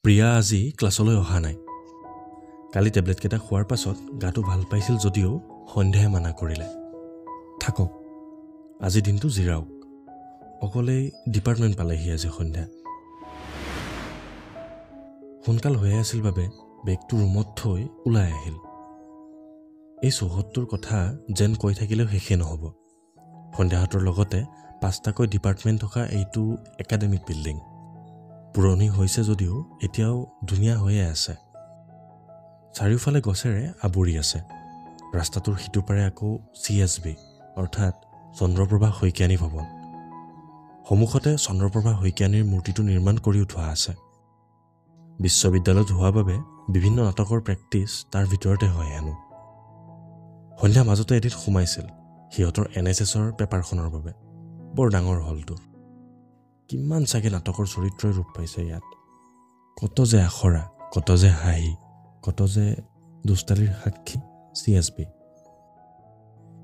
প্ৰিয়া আজি ক্লাছলৈ অহা নাই। কালি টেবলেটকেইটা খোৱাৰ পাছত গাটো ভাল পাইছিল যদিও সন্ধ্যাই মানা কৰিলে, থাকক আজি দিনটো জিৰাওক। অকলেই ডিপাৰ্টমেণ্ট পালেহি আজি সন্ধ্যা। সোনকাল হৈ আছিল বাবে বেগটো ৰুমত থৈ ওলাই আহিল। এই চৌহদটোৰ কথা যেন কৈ থাকিলেও শেষে নহ'ব। সন্ধ্যাহঁতৰ লগতে 5টাকৈ ডিপাৰ্টমেণ্ট থকা এইটো একাডেমিক বিল্ডিং। পুৰণি হৈছে যদিও এতিয়াও ধুনীয়া হৈয়ে আছে। চাৰিওফালে গছেৰে আৱৰি আছে। ৰাস্তাটোৰ সিটোপাৰে আকৌ CSB অৰ্থাৎ চন্দ্ৰপ্ৰভা শইকীয়ানী ভৱন। সন্মুখতে চন্দ্ৰপ্ৰভা শইকীয়ানীৰ মূৰ্তিটো নিৰ্মাণ কৰি উঠোৱা আছে। বিশ্ববিদ্যালয়ত হোৱা বাবে বিভিন্ন নাটকৰ প্ৰেক্টিচ তাৰ ভিতৰতে হয় হেনো। সন্ধ্যা মাজতে এদিন সোমাইছিল সিহঁতৰ NSSৰ পেপাৰখনৰ বাবে। বৰ ডাঙৰ হলটো। কিমান চাগে নাটকৰ চৰিত্ৰই ৰূপ পাইছে ইয়াত। কত যে আখৰা, কত যে হাঁহি, কত যে দুষ্টালিৰ সাক্ষী CSB।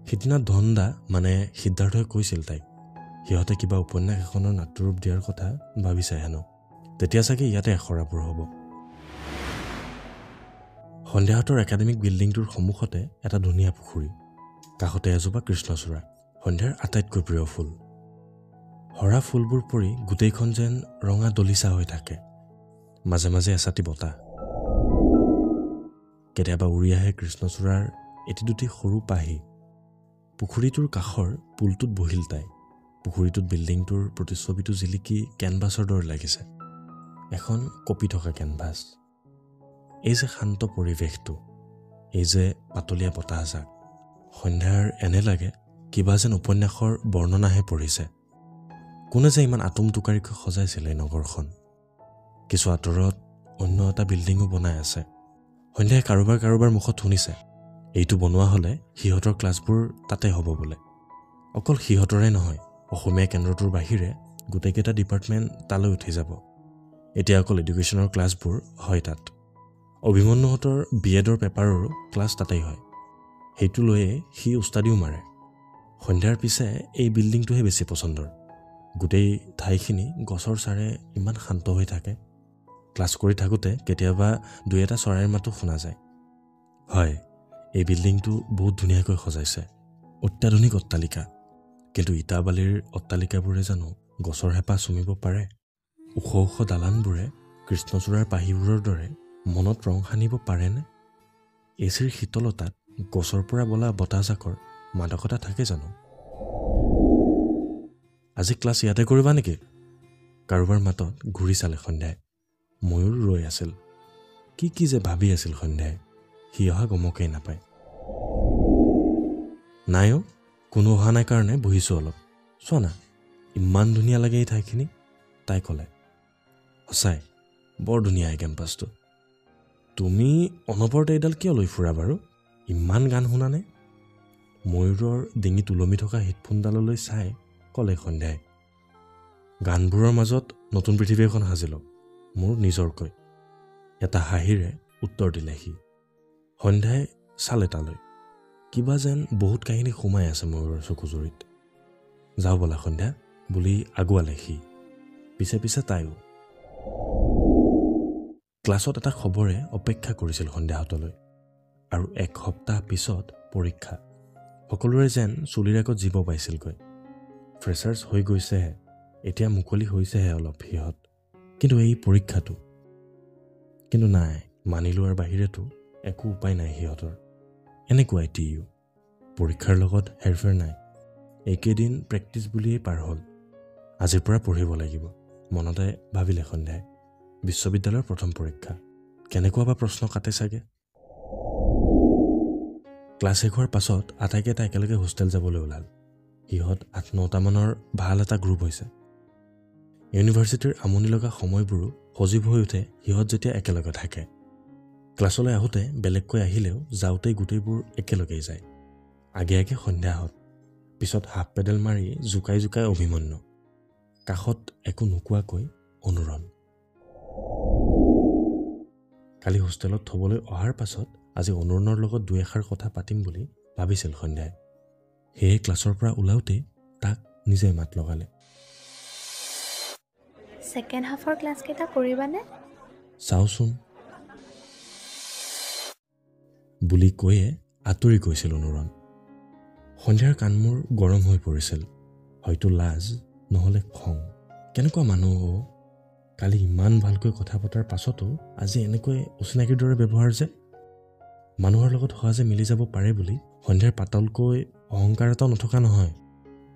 সিদিনা ধনদা মানে সিদ্ধাৰ্থই কৈছিল তাইক সিহঁতে কিবা উপন্যাস এখনৰ নাট্যৰূপ দিয়াৰ কথা ভাবিছে হেনো। তেতিয়া চাগে ইয়াতে আখৰাবোৰ হ'ব। সন্ধ্যাহঁতৰ একাডেমিক বিল্ডিংটোৰ সন্মুখতে এটা ধুনীয়া পুখুৰী, কাষতে এজোপা কৃষ্ণচূড়া, সন্ধ্যাৰ আটাইতকৈ প্ৰিয় ফুল। হৰা ফুলবোৰ পৰি গোটেইখন যেন ৰঙা দলিচা হৈ থাকে। মাজে মাজে এচাটি বতাহ। কেতিয়াবা উৰি আহে কৃষ্ণচূড়াৰ এটি দুটি সৰু পাহি। পুখুৰীটোৰ কাষৰ পুলটোত বহিল তাই। পুখুৰীটোত বিল্ডিংটোৰ প্ৰতিচ্ছবিটো জিলিকি কেনভাছৰ দৰে লাগিছে। এখন কপি থকা কেনভাছ। এই যে শান্ত পৰিৱেশটো, এই যে পাতলীয়া বতাহজাক, সন্ধ্যাৰ এনে লাগে কিবা যেন উপন্যাসৰ বৰ্ণনাহে পঢ়িছে। কোনে যে ইমান আটোম টোকাৰিকৈ সজাইছিল এই নগৰখন। কিছু আঁতৰত অন্য এটা বিল্ডিঙো বনাই আছে। সন্ধ্যাই কাৰোবাৰ মুখত শুনিছে এইটো বনোৱা হ'লে সিহঁতৰ ক্লাছবোৰ তাতে হ'ব বোলে। অকল সিহঁতৰে নহয়, অসমীয়া কেন্দ্ৰটোৰ বাহিৰে গোটেইকেইটা ডিপাৰ্টমেণ্ট তালৈ উঠি যাব। এতিয়া অকল এডুকেশ্যনৰ ক্লাছবোৰ হয় তাত। অভিমন্যুহঁতৰ BEdৰ পেপাৰৰো ক্লাছ তাতেই হয়। সেইটো লৈয়ে সি উস্তাদিও মাৰে। সন্ধ্যাৰ পিছে এই বিল্ডিংটোহে বেছি পচন্দৰ। গোটেই ঠাইখিনি গছৰ চাৰে ইমান শান্ত হৈ থাকে। ক্লাছ কৰি থাকোঁতে কেতিয়াবা দুই এটা চৰাইৰ মাতো শুনা যায়। হয়, এই বিল্ডিংটো বহুত ধুনীয়াকৈ সজাইছে। অত্যাধুনিক অট্টালিকা। কিন্তু ইটা বালিৰ অট্টালিকাবোৰে জানো গছৰ হেঁপাহ চুমিব পাৰে? ওখ ওখ দালানবোৰে কৃষ্ণচূড়াৰ পাহিবোৰৰ দৰে মনত ৰং সানিব পাৰেনে? এচিৰ শীতলতাত গছৰ পৰা বলা বতাহজাকৰ মাদকতা থাকে জানো? আজি ক্লাছ ইয়াতে কৰিবা নেকি? কাৰোবাৰ মাতত ঘূৰি চালে সন্ধ্যাই। ময়ূৰ ৰৈ আছিল। কি যে ভাবি আছিল সন্ধ্যাই। সি অহা গমকেই নাপায়। নাইও, কোনো অহা নাই কাৰণে বহিছোঁ অলপ। চোৱা না, ইমান ধুনীয়া লাগে এই ঠাইখিনি, তাই ক'লে। সঁচাই বৰ ধুনীয়া এই কেম্পাছটো। তুমি অনবৰতে এইডাল কিয় লৈ ফুৰা বাৰু? ইমান গান শুনানে? ময়ূৰৰ ডিঙিত ওলমি থকা হেডফোনডাললৈ চাই ক'লে সন্ধ্যাই। গানবোৰৰ মাজত নতুন পৃথিৱী এখন সাজিলোঁ, মোৰ নিজৰকৈ। এটা হাঁহিৰে উত্তৰ দিলে সি। সন্ধ্যাই চালে তালৈ। কিবা যেন বহুত কাহিনী সোমাই আছে ময়ূৰৰ চকুজুৰিত। যাওঁ ব'লা সন্ধ্যা বুলি আগুৱালে সি। পিছে পিছে তাইও। ক্লাছত এটা খবৰে অপেক্ষা কৰিছিল সন্ধ্যাহঁতলৈ। আৰু 1 সপ্তাহ পিছত পৰীক্ষা। সকলোৰে যেন চুলিৰ আগত জীৱ পাইছিলগৈ। ফ্ৰেছাৰ্ছ হৈ গৈছেহে, এতিয়া মুকলি হৈছেহে অলপ সিহঁত। কিন্তু এই পৰীক্ষাটো, কিন্তু নাই, মানি লোৱাৰ বাহিৰেতো একো উপায় নাই সিহঁতৰ। এনেকুৱাই TU। পৰীক্ষাৰ লগত হেৰফেৰ নাই। এইকেইদিন প্ৰেক্টিচ বুলিয়েই পাৰ হ'ল। আজিৰ পৰা পঢ়িব লাগিব, মনতে ভাবিলে সন্ধ্যাই। বিশ্ববিদ্যালয়ৰ প্ৰথম পৰীক্ষা। কেনেকুৱা বা প্ৰশ্ন কাটে চাগে। ক্লাছ শেষ হোৱাৰ পাছত আটাইকেইটা একেলগে হোষ্টেল যাবলৈ ওলাল। সিহঁত 8-9টা মানৰ ভাল এটা গ্ৰুপ হৈছে। ইউনিভাৰ্চিটিৰ আমনি লগা সময়বোৰো সজীৱ হৈ উঠে সিহঁত যেতিয়া একেলগে থাকে। ক্লাছলৈ আহোঁতে বেলেগকৈ আহিলেও যাওঁতেই গোটেইবোৰ একেলগেই যায়। আগে আগে সন্ধ্যাহঁত, পিছত হাফ পেডেল মাৰি জোকাই জোকাই অভিমন্যু, কাষত একো নোকোৱাকৈ অনুৰণ। কালি হোষ্টেলত থ'বলৈ অহাৰ পাছত আজি অনুৰণৰ লগত 2 এষাৰ কথা পাতিম বুলি ভাবিছিল সন্ধ্যাই। সেয়ে ক্লাছৰ পৰা ওলাওঁতেই তাক নিজে মাত লগালে। ছেকেণ্ড হাফৰ ক্লাছকেইটা কৰিবানে? চাওচোন বুলি কৈয়ে আঁতৰি গৈছিল অনুৰণ। সন্ধিয়াৰ কাণমূৰ গৰম হৈ পৰিছিল, হয়তো লাজ নহ'লে খং। কেনেকুৱা মানুহ কালি ইমান ভালকৈ কথা পতাৰ পাছতো আজি এনেকৈ অচিনাকিৰ দৰে ব্যৱহাৰ যে। মানুহৰ লগত সহজে মিলি যাব পাৰে বুলি সন্ধিয়াৰ পাতলকৈ অহংকাৰ এটাও নথকা নহয়,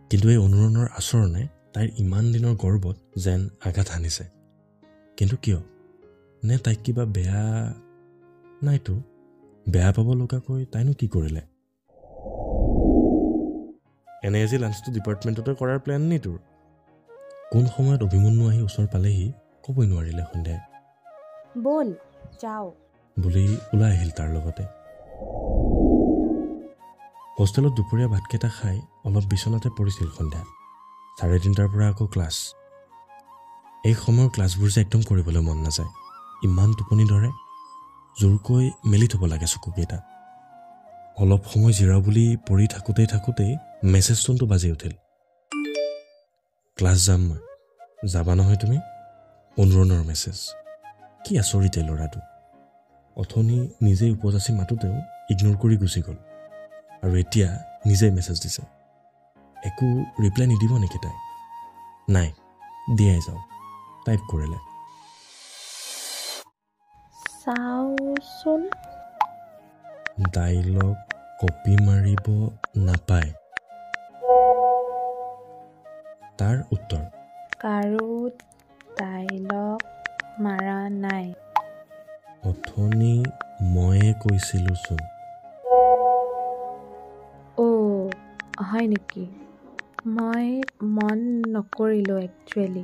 কিন্তু এই অনুৰণৰ আচৰণে তাইৰ ইমান দিনৰ গৰ্বত যেন আঘাত সানিছে। কিন্তু কিয়? নে তাইক কিবা বেয়া নাইতো, বেয়া পাব লগাকৈ তাইনো কি কৰিলে? এনে আজি লাঞ্চটো ডিপাৰ্টমেণ্টতে কৰাৰ প্লেন নি তোৰ? কোন সময়ত অভিমন্যু আহি ওচৰ পালেহি ক'বই নোৱাৰিলে সন্ধিয়াই। বল যাওঁ বুলি ওলাই আহিল তাৰ লগতে। হোষ্টেলত দুপৰীয়া ভাতকেইটা খাই অলপ বিচনাতে পৰিছিল সন্ধ্যা। 3:30 পৰা আকৌ ক্লাছ। এই সময়ৰ ক্লাছবোৰ যে একদম কৰিবলৈ মন নাযায়, ইমান টোপনি ধৰে। জোৰকৈ মেলি থ'ব লাগে চকুকেইটা। অলপ সময় জিৰাও বুলি পৰি থাকোঁতেই মেছেজ টোনটো বাজি উঠিল। ক্লাছ যাম মই, যাবা নহয় তুমি? অনুৰণৰ মেছেজ। কি আচৰিত এই ল'ৰাটো। অথনি নিজেই উপজাচি মাতোঁতেও ইগন'ৰ কৰি গুচি গ'ল, আৰু এতিয়া নিজেই মেছেজ দিছে। একো ৰিপ্লাই নিদিব নেকি তাই? নাই, দিয়াই যাওঁ, টাইপ কৰিলে। চাওচোন। ডাইলগ কপি মাৰিব নাপায়। তাৰ উত্তৰ, কাৰো ডাইলগ মাৰা নাই। অথনি ময়ে কৈছিলোঁচোন। হয় নেকি? মই মন নকৰিলোঁ একচুৱেলি।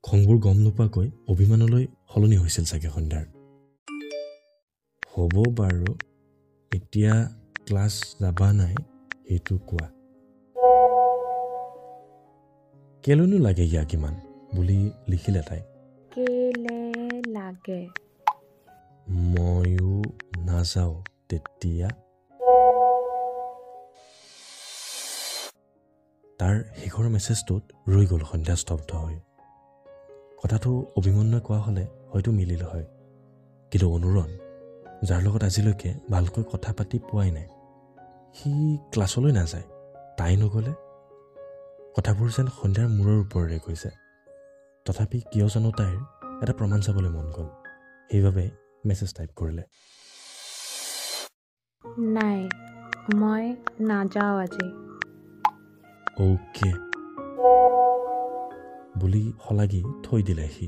খংবোৰ গম নোপোৱাকৈ অভিমানলৈ সলনি হৈছিল চাগে সন্ধ্যাৰ। হ'ব বাৰু, এতিয়া ক্লাছ যাবা নাই সেইটো কোৱা। কেলৈনো লাগে ইয়াক ইমান বুলি লিখিলে তাই। কেলে লাগে? ময়ো নাযাওঁ তেতিয়া। তাৰ শেষৰ মেছেজটোত ৰৈ গ'ল সন্ধ্যা স্তব্ধ হৈ। কথাটো অভিমন্যুৱে কোৱা হ'লে হয়তো মিলিল হয়, কিন্তু অনুৰণ, যাৰ লগত আজিলৈকে ভালকৈ কথা পাতি পোৱাই নাই, সি ক্লাছলৈ নাযায়, তাই নগ'লে। কথাবোৰ যেন সন্ধ্যাৰ মূৰৰ ওপৰেৰে গৈছে। তথাপি কিয় জানো তাইৰ এটা প্ৰমাণ চাবলৈ মন গ'ল, সেইবাবে মেছেজ টাইপ কৰিলে। নাই, মই নাযাওঁ আজি। অ'কে বুলি শলাগি থৈ দিলে সি।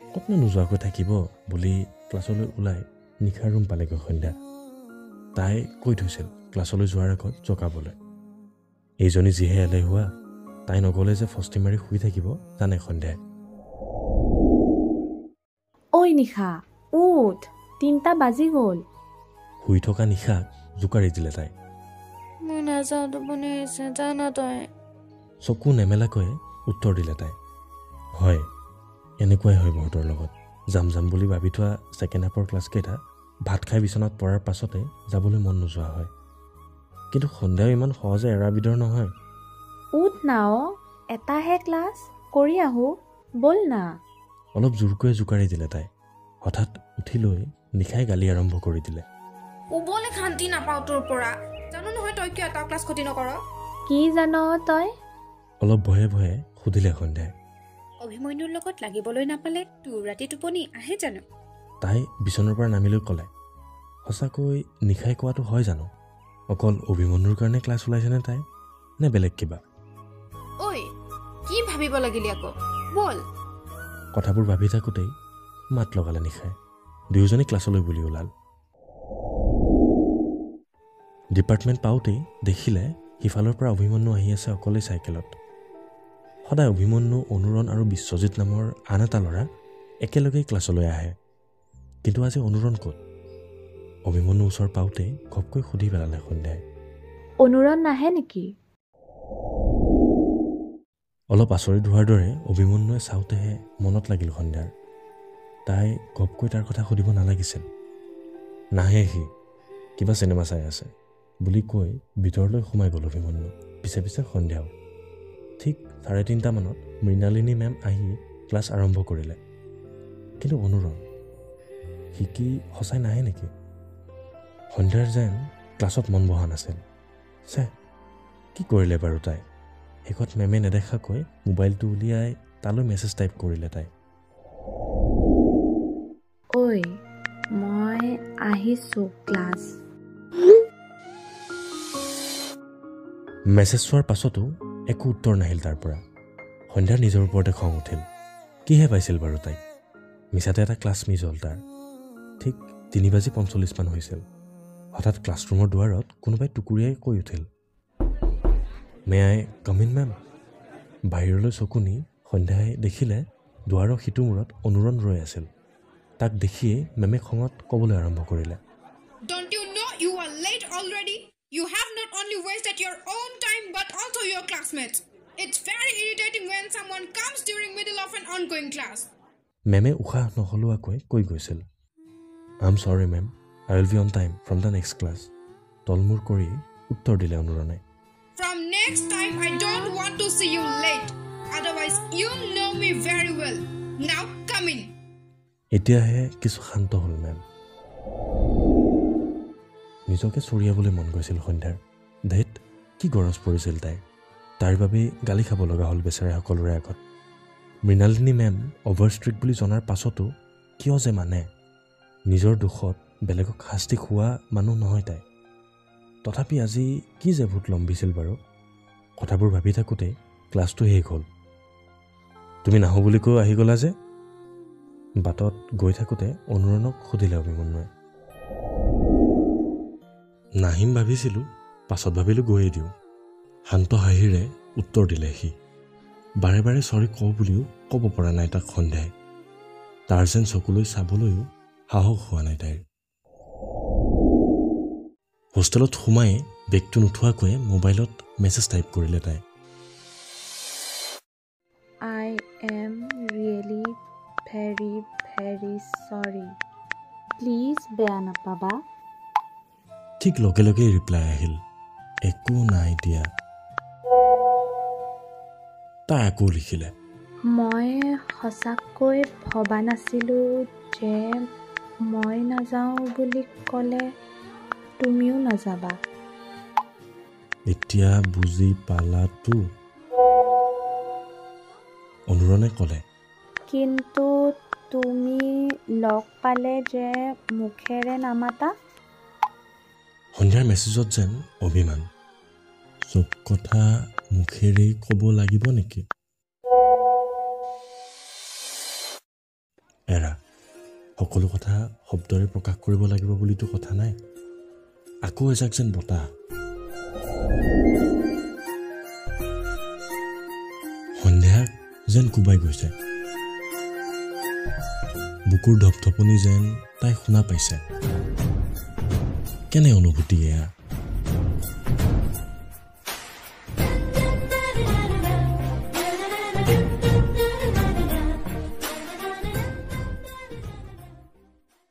ক'তনো নোযোৱাকৈ থাকিব বুলি ক্লাছলৈ ওলাই নিশাৰ ৰুম পালেগৈ সন্ধ্যা। তাই কৈ থৈছিল ক্লাছলৈ যোৱাৰ আগত জগাবলৈ। এইজনী যিহে এলেহুৱা, তাই নগ'লে যে ফষ্টি মাৰি শুই থাকিব জানে সন্ধ্যাই। ঐ নিশা, উঠ, 3টা বাজি গ'ল। শুই থকা নিশাক জোকাৰি দিলে তাই। মই নাযাওঁ, টোপনি আহিছে, জানা তই। চকু নেমেলাকৈয়ে উত্তৰ দিলে তাই। হয়, এনেকুৱাই হয় বহুতৰ লগত। যাম বুলি ভাবি থোৱা ছেকেণ্ড হাফৰ ক্লাছকেইটা ভাত খাই বিচনাত পৰাৰ পাছতে যাবলৈ মন নোযোৱা হয়। কিন্তু সন্ধ্যাও ইমান সহজে এৰাবিধৰ নহয়। উঠ না, এটাহে ক্লাছ, কৰি আহোঁ, ব'ল না। অলপ জোৰকৈ জোকাৰি দিলে তাই। হঠাৎ উঠি লৈ নিশাই গালি আৰম্ভ কৰি দিলে। শুবলৈ শান্তি নাপাওঁ তোৰ পৰা, জানো নহয় তই কিয় এটা ক্লাছ ক্ষতি নকৰ। কি জান তই? অলপ ভয়ে ভয়ে সুধিলে সন্ধ্যাই। অভিমন্যুৰ লগত লাগিবলৈ নাপালে তোৰ ৰাতি টোপনি আহে জানো? তাই বিচনাৰ পৰা নামিলৈ ক'লে। সঁচাকৈ নিশাই কোৱাটো হয় জানো? অকল অভিমন্যুৰ কাৰণে ক্লাছ ওলাইছেনে তাই, নে বেলেগ কিবা? ঐ, কি ভাবিব লাগিলি আকৌ, ব'ল। কথাবোৰ ভাবি থাকোঁতেই মাত লগালে নিশাই। দুয়োজনী ক্লাছলৈ বুলি ওলাল। ডিপাৰ্টমেণ্ট পাওঁতেই দেখিলে সিফালৰ পৰা অভিমন্যু আহি আছে অকলেই চাইকেলত। সদায় অভিমন্যু, অনুৰণ আৰু বিশ্বজিৎ নামৰ আন এটা ল'ৰা একেলগেই ক্লাছলৈ আহে, কিন্তু আজি অনুৰণ ক'ত? অভিমন্যু ওচৰ পাওঁতেই ঘপকৈ সুধি পেলালে সন্ধ্যাই। অনুৰণ নাহে নেকি? অলপ আচৰিত হোৱাৰ দৰে অভিমন্যুৱে চাওঁতেহে মনত লাগিল সন্ধ্যাৰ। তাই ঘপকৈ তাৰ কথা সুধিব নালাগিছিল। নাহে সি, কিবা চিনেমা চাই আছে বুলি কৈ ভিতৰলৈ সোমাই গ'ল অভিমন্যু। পিছে সন্ধ্যাও ঠিক 3:30 মানত মৃণালিনী মেম আহি ক্লাছ আৰম্ভ কৰিলে। কিন্তু অনুৰণ সি কি সঁচাই নাহে নেকি? সন্ধ্যাৰ যেন ক্লাছত মন বহা নাছিল। কি কৰিলে বাৰু তাই? শেষত মেমে নেদেখাকৈ মোবাইলটো উলিয়াই তালৈ মেছেজ টাইপ কৰিলে তাই। ঐ মই আহিছোঁ ক্লাছ। মেছেজ চোৱাৰ পাছতো একো উত্তৰ নাহিল তাৰ পৰা। সন্ধ্যাৰ নিজৰ ওপৰতে খং উঠিল। কিহে পাইছিল বাৰু তাইক? মিছাতে এটা ক্লাছ মিছ হ'ল তাৰ। ঠিক 3:45 মান হৈছিল। হঠাৎ ক্লাছৰুমৰ দুৱাৰত কোনোবাই টুকুৰিয়াই কৈ উঠিল, may I come in ma'am. বাহিৰলৈ চকু নি সন্ধ্যাই দেখিলে দুৱাৰৰ সিটো মূৰত অনুৰণ ৰৈ আছিল। তাক দেখিয়ে মেমে খঙত ক'বলৈ আৰম্ভ কৰিলে, Don't you know you are late already? You have not only wasted your own time but also your classmates. It's very irritating when someone comes during middle of an ongoing class. মেমে উশাহ নহলোৱাকৈ কৈ গৈছিল, I'm sorry ma'am, I will be on time from the next class. তলমূৰ কৰি উত্তৰ দিলে অনুৰণে, From next time I don't want to see you late. Otherwise you know me very well. Now come in. এতিয়াহে কিছু শান্ত হ'ল ma'am. নিজকে চৰিয়াবলৈ মন গৈছিল সন্ধ্যাৰ। ধেত কি গৰজ পৰিছিল তাইৰ। তাৰ বাবেই গালি খাব লগা হ'ল বেচেৰা সকলোৰে আগত। মৃণালিনী মেম অভাৰ ষ্ট্ৰিক্ট বুলি জনাৰ পাছতো কিয় যে মানে নিজৰ দুখত বেলেগক শাস্তি খোৱা মানুহ নহয় তাই। তথাপি আজি কি যে ভূত লম্বিছিল বাৰু। কথাবোৰ ভাবি থাকোঁতে ক্লাছটো শেষ হ'ল। তুমি নাহো বুলি কৈ আহি গ'লা যে? বাটত গৈ থাকোঁতে অনুৰণক সুধিলে অভিমন্যুৱে। নাহিম ভাবিছিলোঁ, পাছত ভাবিলোঁ গৈয়ে দিওঁ। শান্ত হাঁহিৰে উত্তৰ দিলে সি। বাৰে বাৰে চৰি কওঁ বুলিও ক'ব পৰা নাই তাক সন্ধ্যাই। তাৰ যেন চকুলৈ চাবলৈও সাহস হোৱা নাই তাইৰ। হোষ্টেলত সোমাই বেগটো নুঠোৱাকৈয়ে মোবাইলত মেছেজ টাইপ কৰিলে তাই, I am really very very sorry. Please বেয়া নাপাবা। ঠিক লগে লগে ৰিপ্লাই আহিল, একো নাই দিয়া। তাই আকৌ লিখিলে, মই সঁচাকৈ ভবা নাছিলোঁ যে মই নাযাওঁ বুলি ক'লে তুমিও নাযাবা। এতিয়া বুজি পালাতো? অনুৰণে ক'লে, কিন্তু তুমি লগ পালে যে মুখেৰে নামাতা? সন্ধ্যাৰ মেছেজত যেন অভিমান। চব কথা মুখেৰেই ক'ব লাগিব নেকি? এৰা, সকলো কথা শব্দৰে প্ৰকাশ কৰিব লাগিব বুলিতো কথা নাই। আকৌ এজাক যেন বতাহ। সন্ধ্যাক যেন কোবাই গৈছে। বুকুৰ ধপধপনি যেন তাই শুনা পাইছে। কেনে অনুভূতি এয়া?